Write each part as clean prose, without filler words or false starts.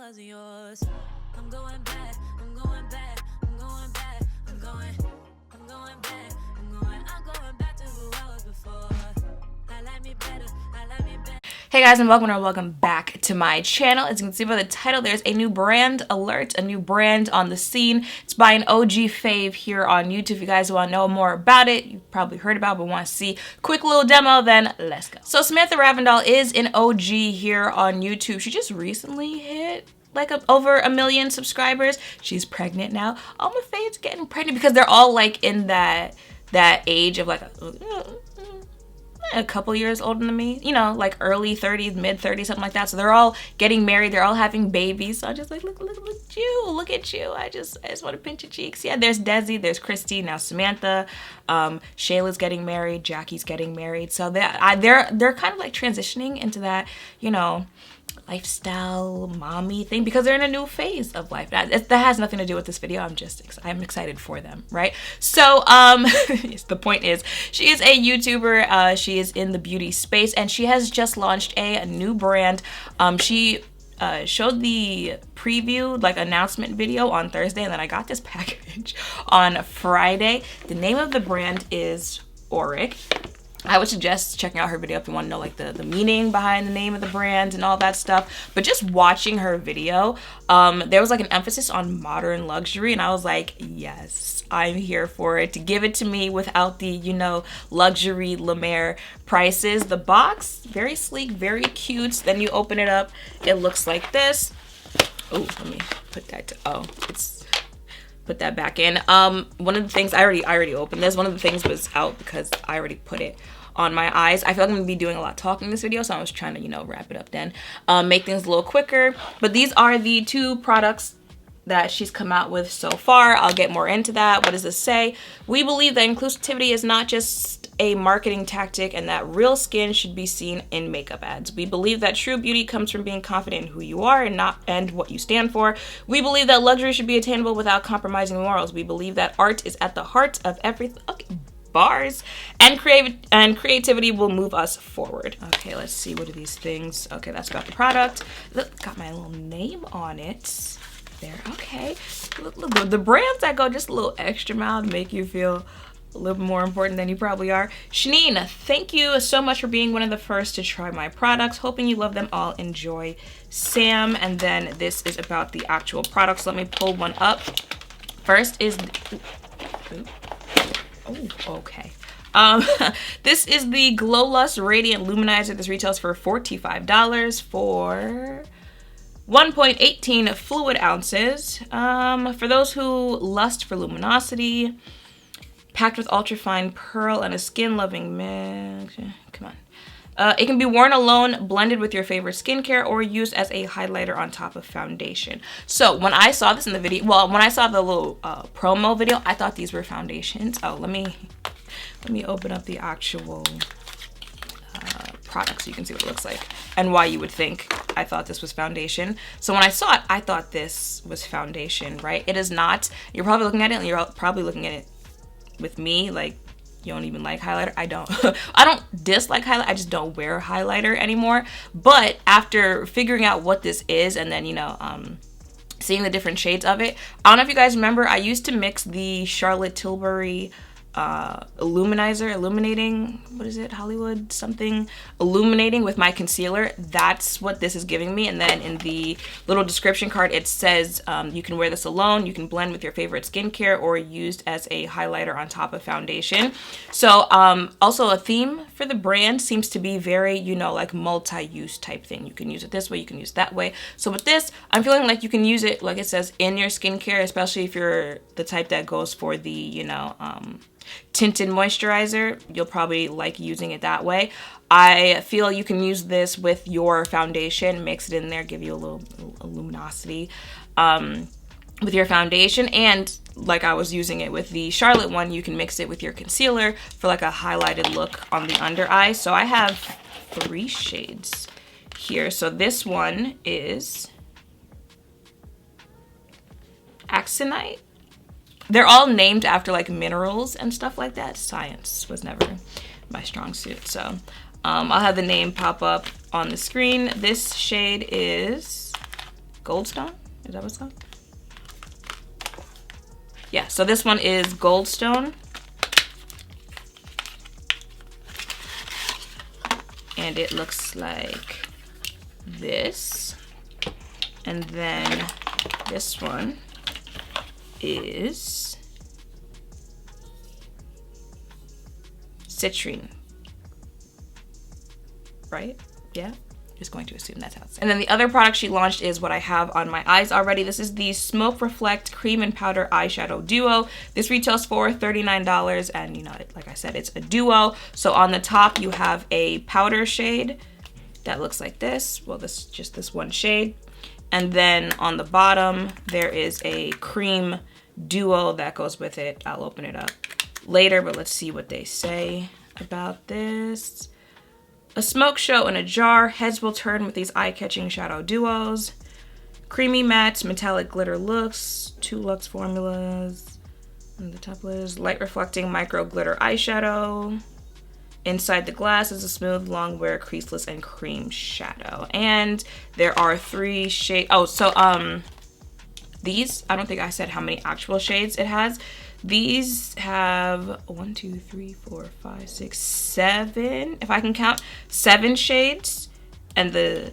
wasn't yours. I'm going back, I'm going back, I'm going back, I'm going back, I'm going back to who I was before. I like me better, I like me better. Hey guys, and welcome back to my channel. As you can see by the title, there's a new brand alert, a new brand on the scene. It's by an OG fave here on YouTube. If you guys want to know more about it, you've probably heard about it, but want to see a quick little demo, then let's go. So Samantha Ravndal is an OG here on YouTube. She just recently hit like over 1 million subscribers. She's pregnant now. All my faves getting pregnant because they're all like in that age of like a couple years older than me, you know, like early 30s, mid 30s, something like that. So they're all getting married, they're all having babies. So I'm just like, look at you. I just want to pinch your cheeks. Yeah, there's Desi, there's Christy, now Samantha. Shayla's getting married, Jackie's getting married. So they're kind of like transitioning into that, you know, lifestyle mommy thing because they're in a new phase of life. That has nothing to do with this video. I'm excited for them, right? So yes, the point is she is a YouTuber. She is in the beauty space and she has just launched a new brand. She showed the preview, like announcement video on Thursday, and then I got this package on Friday. The name of the brand is Auric. I would suggest checking out her video if you want to know like the meaning behind the name of the brand and all that stuff. But just watching her video, there was like an emphasis on modern luxury, and I was like, yes, I'm here for it. To give it to me without the, you know, luxury La Mer prices. The box, very sleek, very cute. Then you open it up, it looks like this. Oh, let me put that put that back in. One of the things I already opened this. One of the things was out because I already put it on my eyes. I feel like I'm gonna be doing a lot of talking in this video, so I was trying to, you know, wrap it up then. Make things a little quicker. But these are the two products that she's come out with so far. I'll get more into that. What does this say? We believe that inclusivity is not just a marketing tactic and that real skin should be seen in makeup ads. We believe that true beauty comes from being confident in who you are and what you stand for. We believe that luxury should be attainable without compromising morals. We believe that art is at the heart of everything. Okay, bars. And creativity will move us forward. Okay, let's see, what are these things? Okay, that's about the product. Look, got my little name on it. There, okay. Look, the brands that go just a little extra mile make you feel a little more important than you probably are. Shanine, thank you so much for being one of the first to try my products. Hoping you love them all. Enjoy, Sam. And then this is about the actual products. Let me pull one up. First is, okay. This is the Glow Lust Radiant Luminizer. This retails for $45 for 1.18 fluid ounces. For those who lust for luminosity, packed with ultrafine pearl and a skin-loving mix. Come on. It can be worn alone, blended with your favorite skincare, or used as a highlighter on top of foundation. So when I saw this in the video, well, when I saw the little promo video, I thought these were foundations. Oh, let me open up the actual product so you can see what it looks like and why you would think I thought this was foundation. So when I saw it, I thought this was foundation, right? It is not. You're probably looking at it and you're probably looking at it with me like you don't even like highlighter. I don't. I don't dislike highlighter. I just don't wear highlighter anymore. But after figuring out what this is and then, you know, seeing the different shades of it, I don't know if you guys remember, I used to mix the Charlotte Tilbury illuminating, what is it, Hollywood something, illuminating with my concealer. That's what this is giving me. And then in the little description card it says you can wear this alone, you can blend with your favorite skincare, or used as a highlighter on top of foundation. So also a theme for the brand seems to be very, you know, like multi-use type thing. You can use it this way, you can use it that way. So with this, I'm feeling like you can use it, like it says, in your skincare, especially if you're the type that goes for the, you know, tinted moisturizer. You'll probably like using it that way. I feel you can use this with your foundation, mix it in there, give you a little luminosity with your foundation. And like I was using it with the Charlotte one, you can mix it with your concealer for like a highlighted look on the under eye. So I have 3 shades here. So this one is Axonite. They're all named after like minerals and stuff like that. Science was never my strong suit. So I'll have the name pop up on the screen. This shade is Goldstone? Is that what it's called? Yeah, so this one is Goldstone. And it looks like this. And then this one is Citrine. Right? Yeah. Just going to assume that's how it's. And then the other product she launched is what I have on my eyes already. This is the Smoke Reflect Cream and Powder Eyeshadow Duo. This retails for $39, and you know, like I said, it's a duo. So on the top you have a powder shade that looks like this. Well, this just this one shade. And then on the bottom there is a cream duo that goes with it. I'll open it up later, but let's see what they say about this. A smoke show in a jar. Heads will turn with these eye-catching shadow duos. Creamy matte metallic glitter looks. 2 luxe formulas. And the top is light reflecting micro glitter eyeshadow. Inside the glass is a smooth long wear creaseless and cream shadow. And there are 3 shades. Oh, so these, I don't think I said how many actual shades it has. These have 1, 2, 3, 4, 5, 6, 7, if I can count, 7 shades. And the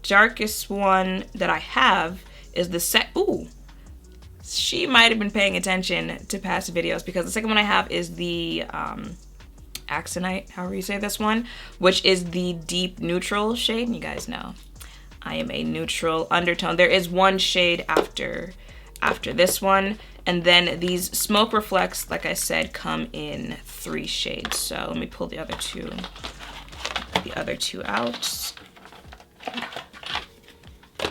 darkest one that I have is the ooh, she might have been paying attention to past videos, because the second one I have is the Axonite, however you say this one, which is the deep neutral shade. And you guys know I am a neutral undertone. There is 1 shade after this one. And then these Smoke Reflects, like I said, come in 3 shades. So let me pull the other two out.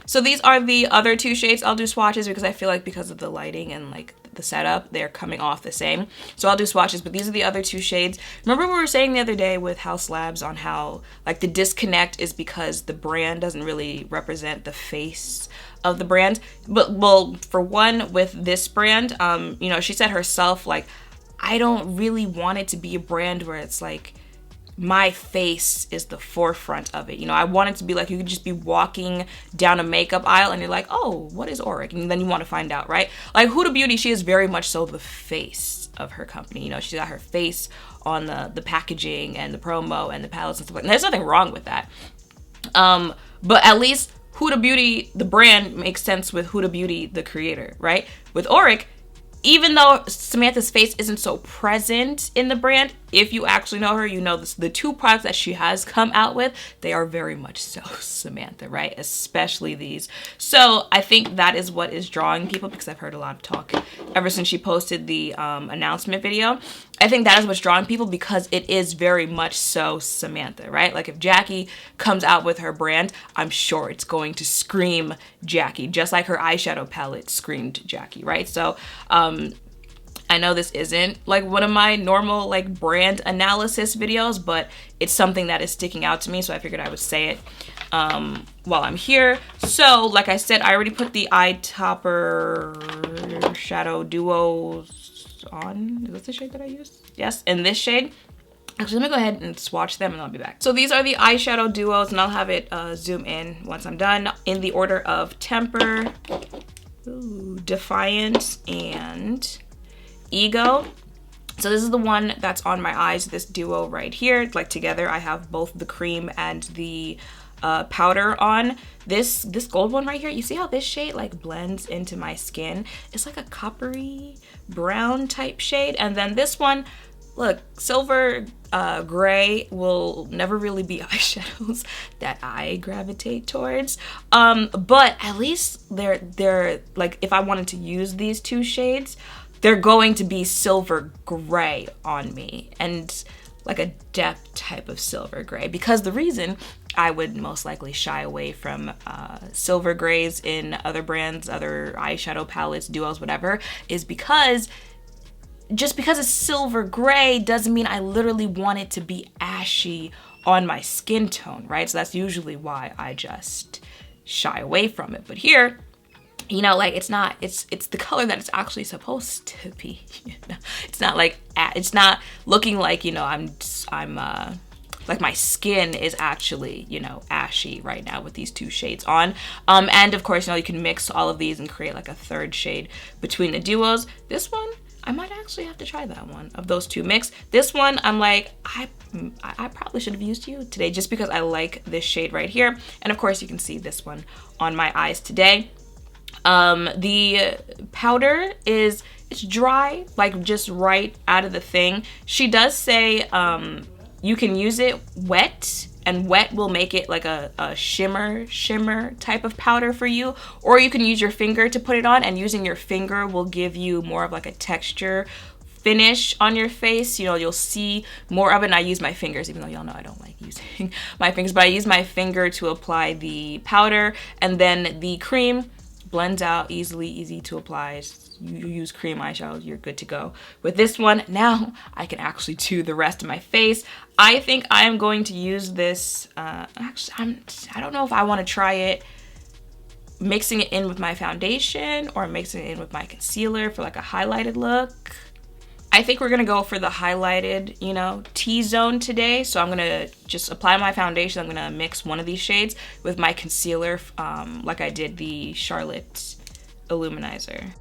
So these are the other 2 shades. I'll do swatches because I feel like because of the lighting and like the setup, they're coming off the same. So I'll do swatches, but these are the other 2 shades. Remember we were saying the other day with House Labs on how like the disconnect is because the brand doesn't really represent the face of the brand. But well, for one, with this brand, you know, she said herself, like, I don't really want it to be a brand where it's like my face is the forefront of it. You know, I want it to be like you could just be walking down a makeup aisle and you're like, oh, what is Auric? And then you want to find out, right? Like Huda Beauty, she is very much so the face of her company. You know, she's got her face on the packaging and the promo and the palettes and stuff like that. There's nothing wrong with that. But at least Huda Beauty, the brand, makes sense with Huda Beauty, the creator, right? With Auric, even though Samantha's face isn't so present in the brand, if you actually know her, you know this, the 2 products that she has come out with, they are very much so Samantha, right? Especially these. So I think that is what is drawing people, because I've heard a lot of talk ever since she posted the announcement video. I think that is what's drawing people, because it is very much so Samantha, right? Like if Jackie comes out with her brand, I'm sure it's going to scream Jackie, just like her eyeshadow palette screamed Jackie, right? So I know this isn't like one of my normal like brand analysis videos, but it's something that is sticking out to me, so I figured I would say it while I'm here. So like I said, I already put the eye topper shadow duos on. Is this the shade that I used? Yes, in this shade. Actually, let me go ahead and swatch them and I'll be back. So these are the eyeshadow duos, and I'll have it zoom in once I'm done in the order of Temper, Defiant, and Ego. So this is the one that's on my eyes, this duo right here. Like together I have both the cream and the powder on. This gold one right here, you see how this shade like blends into my skin? It's like a coppery brown type shade. And then this one, look, silver gray will never really be eyeshadows that I gravitate towards. But at least they're like, if I wanted to use these 2 shades, they're going to be silver gray on me, and like a depth type of silver gray, because the reason I would most likely shy away from silver grays in other brands, other eyeshadow palettes, duos, whatever, is because just because it's silver gray doesn't mean I literally want it to be ashy on my skin tone, right? So that's usually why I just shy away from it. But here, you know, like it's the color that it's actually supposed to be. You know? It's not like, it's not looking like, you know, I'm like my skin is actually, you know, ashy right now with these two shades on. And of course, you know, you can mix all of these and create like a third shade between the duos. This one, I might actually have to try that one of those two mix. This one, I'm like, I probably should have used you today just because I like this shade right here. And of course you can see this one on my eyes today. The powder it's dry, like just right out of the thing. She does say you can use it wet, and wet will make it like a shimmer type of powder for you, or you can use your finger to put it on, and using your finger will give you more of like a texture finish on your face. You know, you'll see more of it. And I use my fingers, even though y'all know I don't like using my fingers, but I use my finger to apply the powder, and then the cream blends out easily, easy to apply. You use cream eyeshadow, you're good to go. With this one, now I can actually do the rest of my face. I think I am going to use this, actually, I don't know if I want to try it mixing it in with my foundation or mixing it in with my concealer for like a highlighted look. I think we're gonna go for the highlighted, you know, T-zone today. So I'm gonna just apply my foundation. I'm gonna mix one of these shades with my concealer, like I did the Charlotte Illuminizer.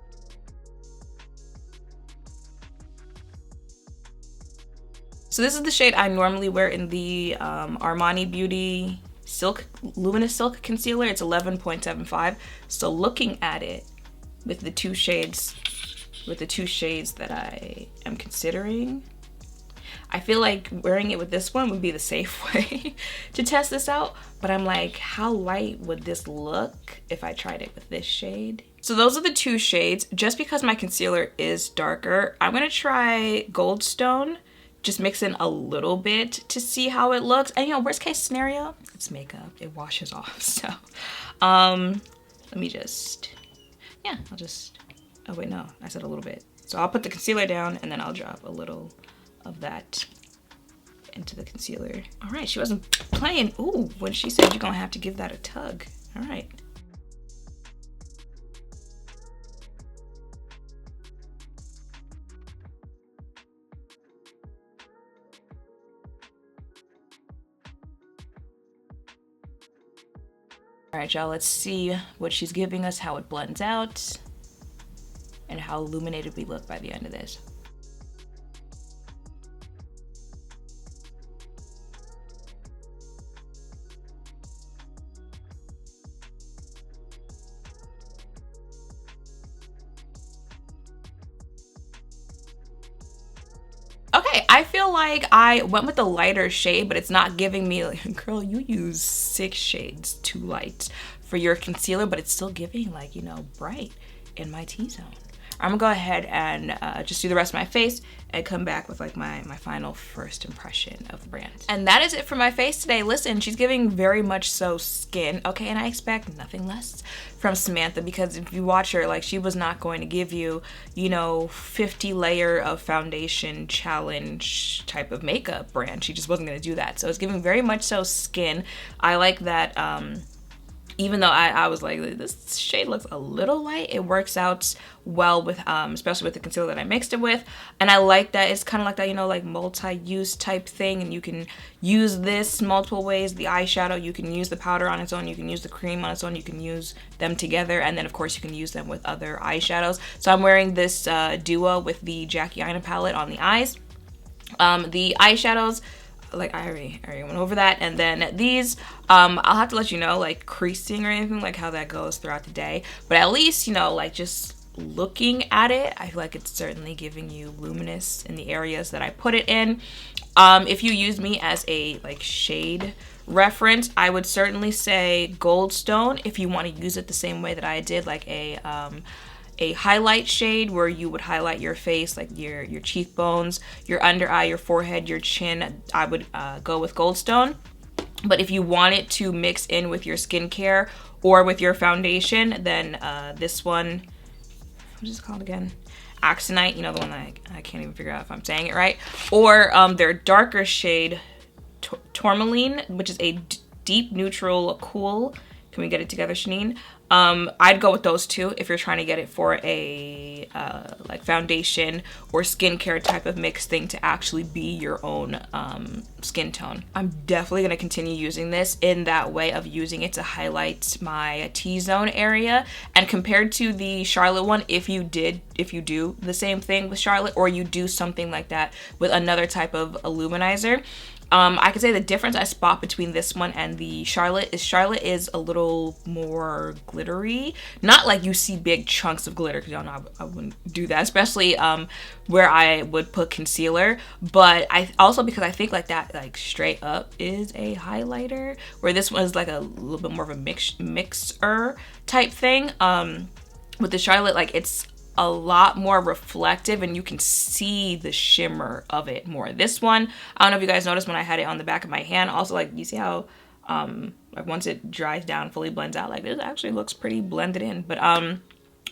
So this is the shade I normally wear in the Armani Beauty Luminous Silk Concealer. It's 11.75. So looking at it with the two shades that I am considering, I feel like wearing it with this one would be the safe way to test this out. But I'm like, how light would this look if I tried it with this shade? So those are the two shades. Just because my concealer is darker, I'm gonna try Goldstone. Just mix in a little bit to see how it looks. And you know, worst case scenario, it's makeup, it washes off. So let me just, yeah, oh wait, no, I said a little bit. So I'll put the concealer down and then I'll drop a little of that into the concealer. All right, she wasn't playing. Ooh, when she said you're gonna have to give that a tug. All right. All right, y'all, let's see what she's giving us, how it blends out, and how illuminated we look by the end of this. Okay, I feel like I went with the lighter shade, but it's not giving me like, girl, you use 6 shades too light for your concealer, but it's still giving like, you know, bright in my T-zone. I'm gonna go ahead and just do the rest of my face and come back with like my final first impression of the brand. And that is it for my face today. Listen, she's giving very much so skin, okay, and I expect nothing less from Samantha, because if you watch her, like, she was not going to give you, you know, 50 layer of foundation challenge type of makeup brand. She just wasn't gonna do that. So it's giving very much so skin. I like that, even though I was like, this shade looks a little light, it works out well with, especially with the concealer that I mixed it with. And I like that it's kind of like that, you know, like multi-use type thing. And you can use this multiple ways. The eyeshadow, you can use the powder on its own, you can use the cream on its own, you can use them together. And then of course you can use them with other eyeshadows. So I'm wearing this duo with the Jackie Aina palette on the eyes. The eyeshadows, like I already went over that. And then these, I'll have to let you know, like creasing or anything, like how that goes throughout the day. But at least, you know, like just looking at it, I feel like it's certainly giving you luminous in the areas that I put it in. If you use me as a like shade reference, I would certainly say Goldstone if you want to use it the same way that I did, like a highlight shade where you would highlight your face, like your cheekbones, your under eye, your forehead, your chin. I would go with Goldstone. But if you want it to mix in with your skincare or with your foundation, then this one, what is it called again? Axonite, you know, the one that I can't even figure out if I'm saying it right. Or their darker shade, Tourmaline, which is a deep neutral cool Can we get it together, Shanine? I'd go with those two if you're trying to get it for a like foundation or skincare type of mix thing to actually be your own skin tone. I'm definitely gonna continue using this in that way of using it to highlight my T-zone area. And compared to the Charlotte one, if you do the same thing with Charlotte, or you do something like that with another type of illuminizer, I could say the difference I spot between this one and the Charlotte is a little more glittery. Not like you see big chunks of glitter, because y'all know I wouldn't do that, especially where I would put concealer. But I also, because I think like that, like straight up is a highlighter, where this one is like a little bit more of a mixer type thing. With the Charlotte, like it's a lot more reflective and you can see the shimmer of it more. This one, I don't know if you guys noticed when I had it on the back of my hand, also like you see how like once it dries down, fully blends out, like this actually looks pretty blended in. But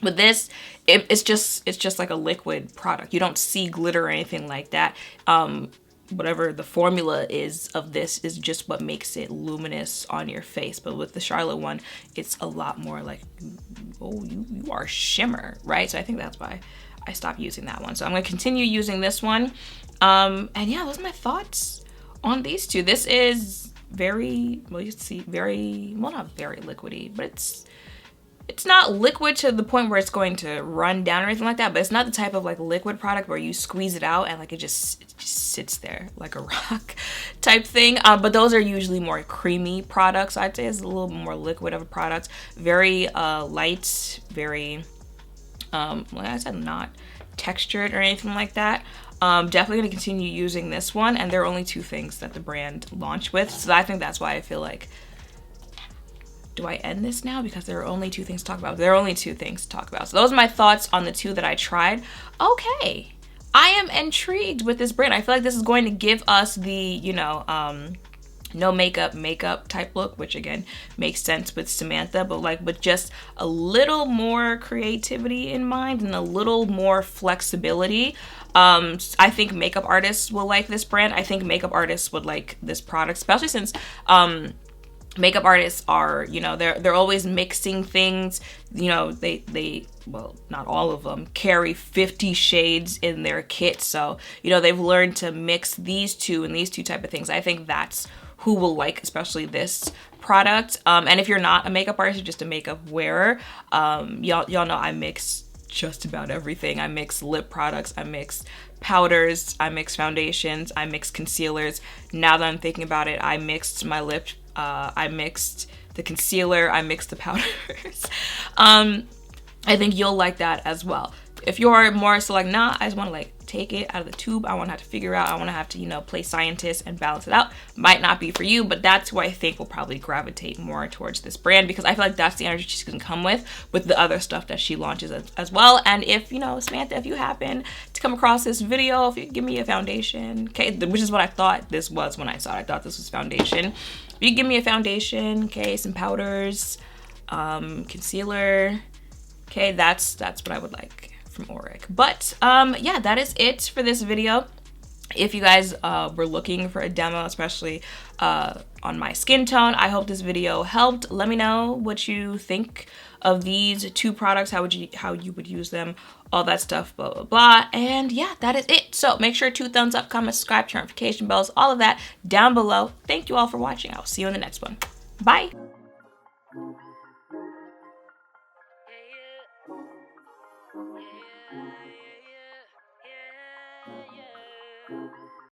with this, it's just like a liquid product. You don't see glitter or anything like that. Whatever the formula is of this is just what makes it luminous on your face. But with the Charlotte one, it's a lot more like, oh, you are shimmer, right? So I think that's why I stopped using that one. So I'm gonna continue using this one. And yeah, those are my thoughts on these two. This is very, well, you see, very, well, not very liquidy, but it's not liquid to the point where it's going to run down or anything like that, but it's not the type of like liquid product where you squeeze it out and like it just sits there like a rock type thing. But those are usually more creamy products. I'd say it's a little more liquid of a product. Very light, very, like I said, not textured or anything like that. Definitely gonna continue using this one, and there are only two things that the brand launched with, so I think that's why I feel like, do I end this now? Because there are only two things to talk about. There are only two things to talk about. So those are my thoughts on the two that I tried. Okay, I am intrigued with this brand. I feel like this is going to give us the, you know, no makeup type look, which again makes sense with Samantha, but like with just a little more creativity in mind and a little more flexibility. I think makeup artists will like this brand. I think makeup artists would like this product, especially since makeup artists are, you know, they're always mixing things. You know, they well, not all of them carry 50 shades in their kit, so you know they've learned to mix these two and these two type of things. I think that's who will like especially this product. And if you're not a makeup artist, you're just a makeup wearer, y'all know I mix just about everything. I mix lip products, I mix powders, I mix foundations, I mix concealers. Now that I'm thinking about it, I mixed my lip, I mixed the concealer, I mixed the powders. I think you'll like that as well. If you're more so like, nah, I just want to like take it out of the tube, I want to have to figure out, I want to have to, you know, play scientist and balance it out, might not be for you, but that's who I think will probably gravitate more towards this brand, because I feel like that's the energy she's gonna come with the other stuff that she launches as well. And if, you know, Samantha, if you happen to come across this video, if you give me a foundation, okay, which is what I thought this was when I saw it, I thought this was foundation. If you give me a foundation, okay, some powders, concealer, okay, that's what I would like from Auric. But yeah, that is it for this video. If you guys were looking for a demo, especially on my skin tone, I hope this video helped. Let me know what you think of these two products, how you would use them, all that stuff, blah blah blah. And yeah, that is it. So make sure to thumbs up, comment, subscribe, turn notification bells, all of that down below. Thank you all for watching. I'll see you in the next one. Bye.